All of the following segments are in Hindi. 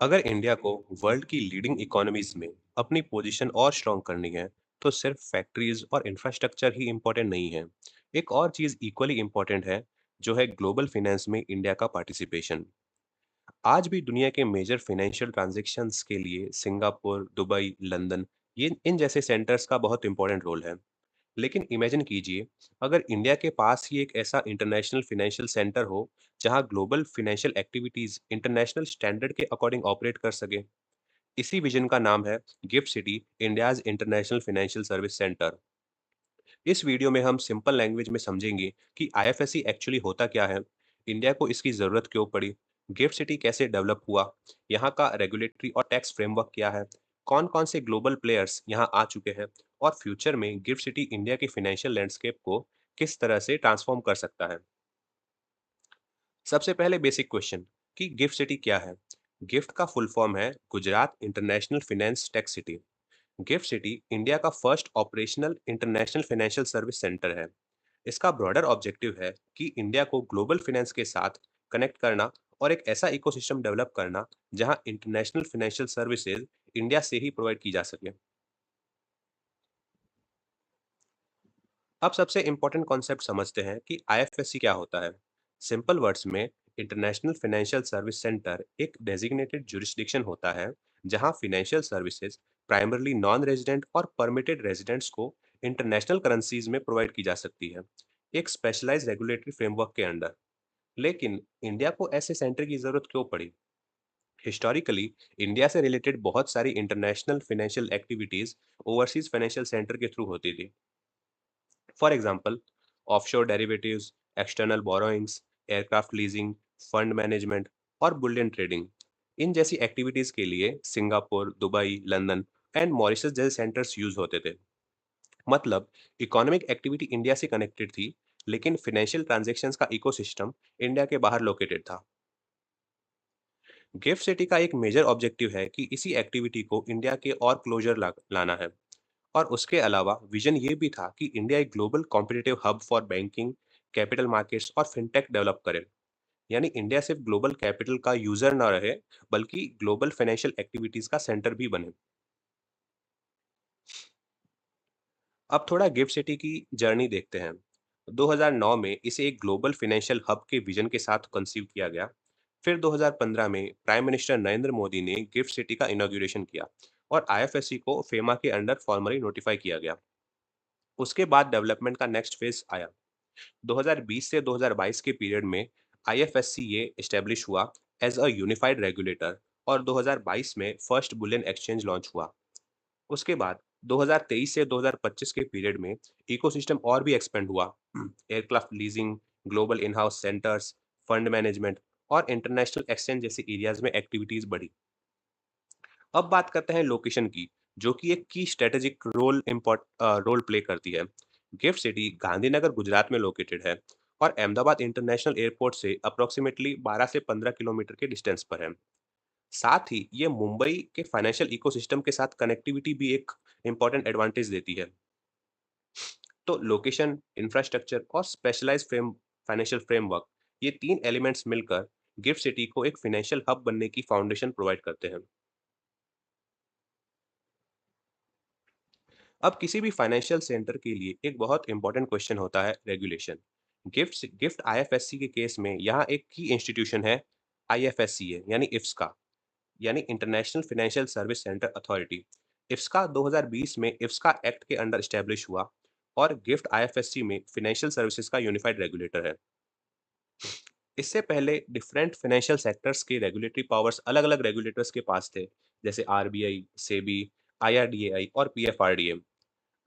अगर इंडिया को वर्ल्ड की लीडिंग इकोनॉमीज में अपनी पोजीशन और स्ट्रॉन्ग करनी है, तो सिर्फ फैक्ट्रीज और इंफ्रास्ट्रक्चर ही इम्पोर्टेंट नहीं है। एक और चीज इक्वली इम्पोर्टेंट है, जो है ग्लोबल फाइनेंस में इंडिया का पार्टिसिपेशन। आज भी दुनिया के मेजर फाइनेंशियल ट्रांजैक्शंस के लिए सिंगापुर, दुबई, लंदन, ये इन जैसे सेंटर्स का बहुत इंपॉर्टेंट रोल है। लेकिन इमेजिन कीजिए, अगर इंडिया के पास ही एक ऐसा इंटरनेशनल फाइनेंशियल सेंटर हो जहां global financial activities international standard के अकॉर्डिंग ऑपरेट कर सके। इसी विजन का नाम है gift city, India's international financial service centre. इस वीडियो में हम सिंपल लैंग्वेज में समझेंगे कि आईएफएससी एक्चुअली होता क्या है, इंडिया को इसकी ज़रूरत क्यों पड़ी, गिफ्ट सिटी कैसे डेवलप हुआ, यहाँ का रेगुलेटरी और टैक्स फ्रेमवर्क क्या है, कौन कौन से ग्लोबल प्लेयर्स यहाँ आ चुके हैं, और फ्यूचर में गिफ्ट सिटी इंडिया के फाइनेंशियल लैंडस्केप को किस तरह से ट्रांसफॉर्म कर सकता है। सबसे पहले बेसिक क्वेश्चन कि गिफ्ट सिटी क्या है। गिफ्ट का फुल फॉर्म है Gujarat international finance tech city. GIFT city India का first operational international financial service centre है। इसका ब्रॉडर ऑब्जेक्टिव है कि इंडिया को ग्लोबल फाइनेंस के साथ कनेक्ट करना और एक ऐसा इकोसिस्टम डेवलप करना जहां इंटरनेशनल फाइनेंशियल सर्विसेज इंडिया से ही प्रोवाइड की जा सके। अब सबसे इंपॉर्टेंट कॉन्सेप्ट समझते हैं कि आईएफएससी क्या होता है। सिंपल वर्ड्स में, इंटरनेशनल फाइनेंशियल सर्विस सेंटर एक डेजिग्नेटेड जुरिस्डिक्शन होता है जहां financial services primarily non resident और परमिटेड रेजिडेंट्स को इंटरनेशनल करेंसीज में प्रोवाइड की जा सकती है, एक स्पेशलाइज्ड रेगुलेटरी फ्रेमवर्क के अंडर। लेकिन इंडिया को ऐसे सेंटर की जरूरत क्यों पड़ी? हिस्टोरिकली इंडिया से रिलेटेड बहुत सारी international financial activities overseas financial centre के थ्रू होती थी। For example, offshore derivatives, external borrowings, aircraft leasing, fund management और बुलियन ट्रेडिंग। इन जैसी एक्टिविटीज के लिए Singapore, Dubai, London and Mauritius जैसे सेंटर्स यूज होते थे। मतलब, इकोनॉमिक एक्टिविटी इंडिया से कनेक्टेड थी, लेकिन फाइनेंशियल ट्रांजैक्शंस का इकोसिस्टम इंडिया के बाहर लोकेटेड था। गिफ्ट सिटी का एक मेजर ऑब्जेक्टिव है कि इसी एक्टिविटी को इंडिया के और क्लोजर लाना है। और उसके अलावा विजन ये भी था कि इंडिया एक global competitive hub for banking, capital markets और फिनटेक डेवलप करे। यानी इंडिया सिर्फ ग्लोबल कैपिटल का यूजर ना रहे, बल्कि ग्लोबल फाइनेंशियल एक्टिविटीज का सेंटर भी बने। अब थोड़ा गिफ्ट सिटी की जर्नी देखते हैं। 2009 में इसे एक ग्लोबल फाइनेंशियल हब के विजन के साथ कंसीव किया गया। फिर 2015 में प्राइम मिनिस्टर नरेंद्र मोदी ने गिफ्ट सिटी का इनॉग्रेशन किया और आईएफएससी को फेमा के अंडर फॉर्मली नोटिफाई किया गया। उसके बाद डेवलपमेंट का नेक्स्ट फेज आया। 2020 से 2022 के पीरियड में आईएफएससी ये एस्टेब्लिश हुआ एज अ यूनिफाइड रेगुलेटर, और 2022 में फर्स्ट बुलियन एक्सचेंज लॉन्च हुआ। उसके बाद 2023 से 2025 के पीरियड में इकोसिस्टम और भी एक्सपेंड हुआ। Aircraft leasing, global in house centres, fund management और इंटरनेशनल एक्सचेंज जैसे एरियाज में एक्टिविटीज बढ़ी। अब बात करते हैं लोकेशन की, जो कि एक की स्ट्रेटेजिक रोल प्ले करती है। गिफ्ट सिटी गांधीनगर गुजरात में लोकेटेड है और अहमदाबाद इंटरनेशनल एयरपोर्ट से अप्रोक्सीमेटली 12 से 15 किलोमीटर के डिस्टेंस पर है। साथ ही ये मुंबई के फाइनेंशियल इकोसिस्टम के साथ कनेक्टिविटी भी एक इम्पॉर्टेंट एडवांटेज देती है। तो लोकेशन, इंफ्रास्ट्रक्चर और स्पेशलाइज्ड फाइनेंशियल फ्रेमवर्क, ये तीन एलिमेंट्स मिलकर गिफ्ट सिटी को एक फाइनेंशियल हब बनने की फाउंडेशन प्रोवाइड करते हैं। अब किसी भी फाइनेंशियल सेंटर के लिए एक बहुत इंपॉर्टेंट क्वेश्चन होता है रेगुलेशन। गिफ्ट आईएफएससी के केस में यहाँ एक की इंस्टीट्यूशन है, आईएफएससी है यानी इफ्सका, यानी international financial service centre authority. IFSCA 2020 में इफ्सका एक्ट के अंडर स्टैब्लिश हुआ और गिफ्ट आईएफएससी में फाइनेंशियल सर्विसेज का यूनिफाइड रेगुलेटर है। इससे पहले डिफरेंट फाइनेंशियल सेक्टर्स के रेगुलेटरी पावर्स अलग अलग रेगुलेटर्स के पास थे, जैसे आरबीआई, सेबी, आईआरडीएआई और पीएफआरडीए।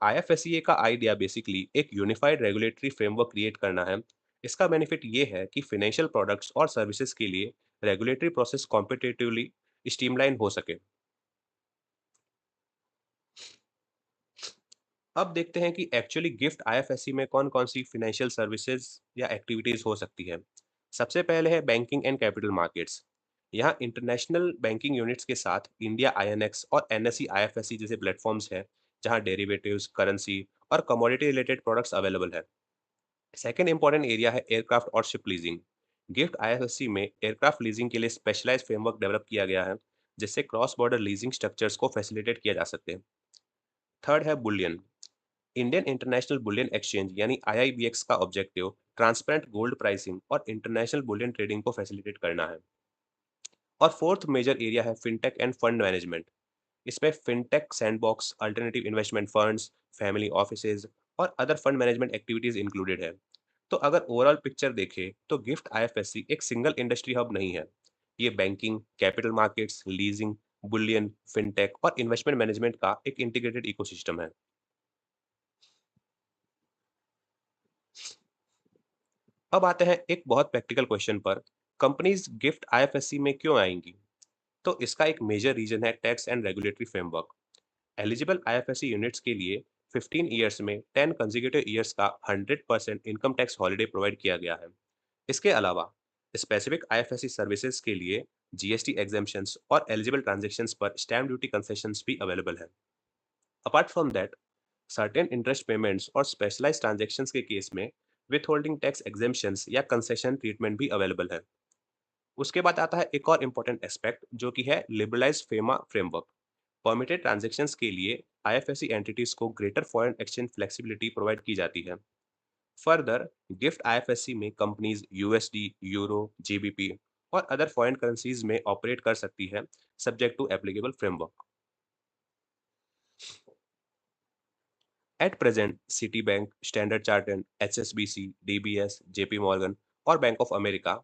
आईएफएससीए का आइडिया बेसिकली एक यूनिफाइड रेगुलेटरी फ्रेमवर्क क्रिएट करना है। इसका बेनिफिट ये है कि फाइनेंशियल प्रोडक्ट्स और सर्विसेज के लिए रेगुलेटरी प्रोसेस कॉम्पिटिटिवली स्ट्रीमलाइन हो सके। अब देखते हैं कि एक्चुअली गिफ्ट आईएफएससी में कौन-कौन सी फाइनेंशियल सर्विसेज या एक्टिविटीज हो सकती है। सबसे पहले है बैंकिंग एंड कैपिटल मार्केट्स। यहाँ इंटरनेशनल बैंकिंग यूनिट्स के साथ इंडिया आईएनएक्स और एनएसई आईएफएससी जैसे प्लेटफॉर्म्स हैं, जहाँ डेरिवेटिव्स, करेंसी और कमोडिटी रिलेटेड प्रोडक्ट्स अवेलेबल है। सेकंड इंपॉर्टेंट एरिया है एयरक्राफ्ट और शिप लीजिंग। गिफ्ट आईएफएससी में एयरक्राफ्ट लीजिंग के लिए स्पेशलाइज्ड फ्रेमवर्क डेवलप किया गया है, जिससे क्रॉस बॉर्डर लीजिंग स्ट्रक्चर्स को फैसिलिटेट किया जा सकते हैं। थर्ड है bullion. Indian international bullion exchange यानी आईआईबीएक्स का ऑब्जेक्टिव ट्रांसपेरेंट गोल्ड प्राइसिंग और इंटरनेशनल बुलियन ट्रेडिंग को फैसिलिटेट करना है। और फोर्थ मेजर एरिया है फिनटेक एंड फंड मैनेजमेंट। इसमें fintech sandbox, alternative investment funds, family offices और other fund management activities included है। तो अगर ओवरऑल पिक्चर देखें तो गिफ्ट आईएफएससी एक सिंगल इंडस्ट्री हब नहीं है। ये banking, capital markets, leasing, Boolean, fintech और इन्वेस्टमेंट मैनेजमेंट का एक इंटीग्रेटेड इकोसिस्टम है। अब आते हैं एक बहुत प्रैक्टिकल क्वेश्चन पर, कंपनीज गिफ्ट आईएफएससी में क्यों आएंगी? तो इसका एक मेजर रीजन है tax and regulatory framework. Eligible IFSC units के लिए 15 ईयर्स में 10 कंसेक्यूटिव ईयर्स का 100% इनकम टैक्स हॉलिडे प्रोवाइड किया गया है। इसके अलावा स्पेसिफिक आईएफएससी सर्विसेज के लिए जीएसटी एग्जेम्पशंस और एलिजिबल ट्रांजैक्शंस पर स्टैम्प ड्यूटी कंसेशंस भी अवेलेबल है। Apart from that, certain interest payments और स्पेशलाइज्ड ट्रांजैक्शंस के केस में विथ होल्डिंग टैक्स एग्जेम्पशंस या कंसेशन ट्रीटमेंट भी अवेलेबल है। उसके बाद आता है एक और इम्पोर्टेंट एस्पेक्ट जो कि है liberalise FEMA framework. Permitted transactions के लिए आईएफएससी एंटिटीज को greater foreign exchange flexibility provide की जाती है। फर्दर, गिफ्ट आईएफएससी में कंपनीज यूएसडी, यूरो, जीबीपी और अदर फॉरेन करेंसीज में ऑपरेट कर सकती है, subject to applicable framework. At present Citibank, Standard Chartered, HSBC, DBS, JP Morgan और बैंक ऑफ अमेरिका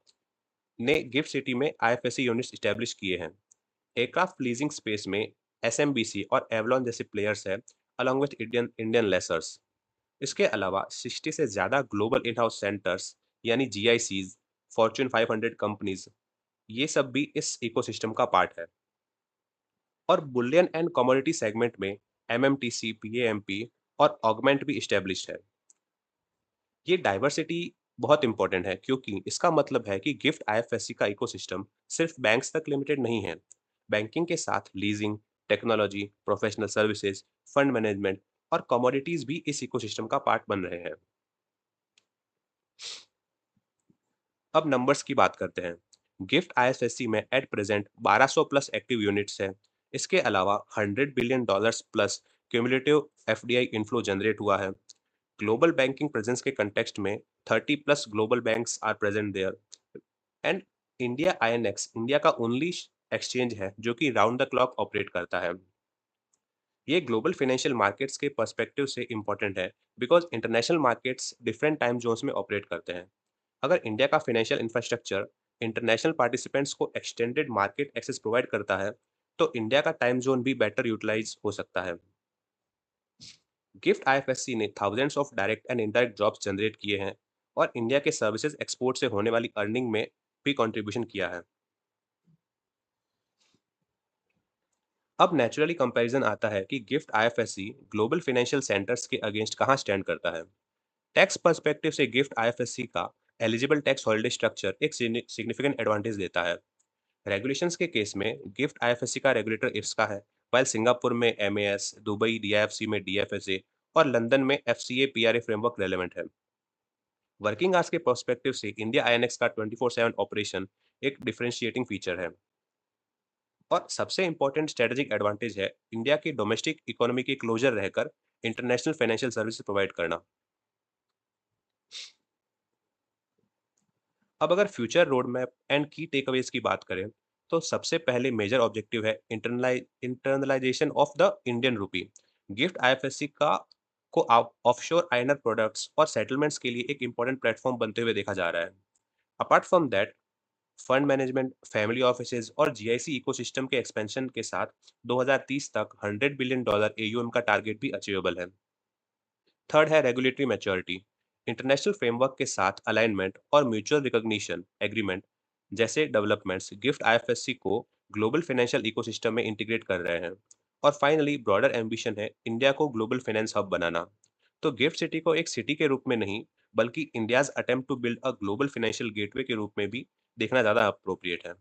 ने गिफ्ट सिटी में आईएफएससी यूनिट्स स्टैब्लिश किए हैं। एयरक्राफ्ट लीजिंग स्पेस में एसएमबीसी और एवलॉन जैसे प्लेयर्स हैं, along with Indian Indian lessors. इसके अलावा 60 से ज़्यादा ग्लोबल इन हाउस सेंटर्स यानी जीआईसीज, फॉर्च्यून 500 कंपनीज, ये सब भी इस इकोसिस्टम का पार्ट है। और बुलियन एंड कमोडिटी सेगमेंट में एमएमटीसी, पीएएमपी और ऑगमेंट भी इस्टेब्लिश्ड है। ये डाइवर्सिटी बहुत इंपॉर्टेंट है क्योंकि इसका मतलब है कि गिफ्ट आईएफएससी का इकोसिस्टम सिर्फ बैंक्स तक लिमिटेड नहीं है। बैंकिंग के साथ leasing, technology, professional services, fund management और कमोडिटीज भी इस इकोसिस्टम का पार्ट बन रहे हैं। अब नंबर्स की बात करते हैं। गिफ्ट आईएफएससी में at present 1200 plus active units हैं। इसके अलावा 100 billion dollars plus cumulative FDI inflow generate हुआ है। ग्लोबल बैंकिंग प्रेजेंस के कंटेक्स्ट में 30 plus global banks are present there. And India INX India का ओनली एक्सचेंज है जो कि राउंड द क्लॉक ऑपरेट करता है। ये ग्लोबल फाइनेंशियल मार्केट्स के पर्सपेक्टिव से इंपॉर्टेंट है because international markets different time zones में ऑपरेट करते हैं। अगर इंडिया का फाइनेंशियल इंफ्रास्ट्रक्चर इंटरनेशनल पार्टिसिपेंट्स को एक्सटेंडेड मार्केट एक्सेस प्रोवाइड करता है, तो इंडिया का टाइम जोन भी बेटर यूटिलाइज हो सकता है। गिफ्ट आईएफएससी ने thousands of direct and indirect jobs generate किए हैं और इंडिया के सर्विसेज एक्सपोर्ट से होने वाली अर्निंग में भी कंट्रीब्यूशन किया है। अब नेचुरली कंपैरिजन आता है कि GIFT IFSC global financial centres के अगेंस्ट कहाँ स्टैंड करता है। टैक्स पर्सपेक्टिव से गिफ्ट आईएफएससी का एलिजिबल टैक्स हॉलिडे स्ट्रक्चर एक सिग्निफिकेंट एडवांटेज देता है। रेगुलेशंस के केस में गिफ्ट आईएफएससी का रेगुलेटर इफ्सका है, while सिंगापुर में एमएएस, दुबई डीआईएफसी में डीएफएसए और लंदन में एफसीए पीआरए फ्रेमवर्क रेलेवेंट है। वर्किंग आवर्स के पर्सपेक्टिव से इंडिया आईएनएक्स का 24/7 ऑपरेशन एक डिफरेंशिएटिंग फीचर है। और सबसे इंपॉर्टेंट स्ट्रेटेजिक एडवांटेज है इंडिया की डोमेस्टिक इकोनॉमी के क्लोजर रहकर इंटरनेशनल फाइनेंशियल सर्विस प्रोवाइड करना। अब अगर फ्यूचर रोड मैप एंड की टेकअवेज की बात करें, तो सबसे पहले मेजर ऑब्जेक्टिव है internalisation of the Indian rupee. Gift IFSC का को ऑफशोर आईएनआर प्रोडक्ट्स और सेटलमेंट्स के लिए एक इंपॉर्टेंट प्लेटफॉर्म बनते हुए देखा जा रहा है। Apart from that, fund management, family offices और जीआईसी इकोसिस्टम के एक्सपेंशन के साथ 2030 तक $100 बिलियन एयूएम का टारगेट भी अचीवेबल है। थर्ड है रेगुलेटरी मैच्योरिटी। इंटरनेशनल फ्रेमवर्क के साथ अलाइनमेंट और म्यूचुअल रिकॉग्निशन एग्रीमेंट जैसे डेवलपमेंट्स गिफ्ट आईएफएससी को ग्लोबल फाइनेंशियल इकोसिस्टम में इंटीग्रेट कर रहे हैं। और फाइनली ब्रॉडर एम्बिशन है इंडिया को ग्लोबल फाइनेंस हब बनाना। तो गिफ्ट सिटी को एक सिटी के रूप में नहीं, बल्कि India's attempt to build a global financial gateway के रूप में भी देखना ज़्यादा अप्रोप्रिएट है।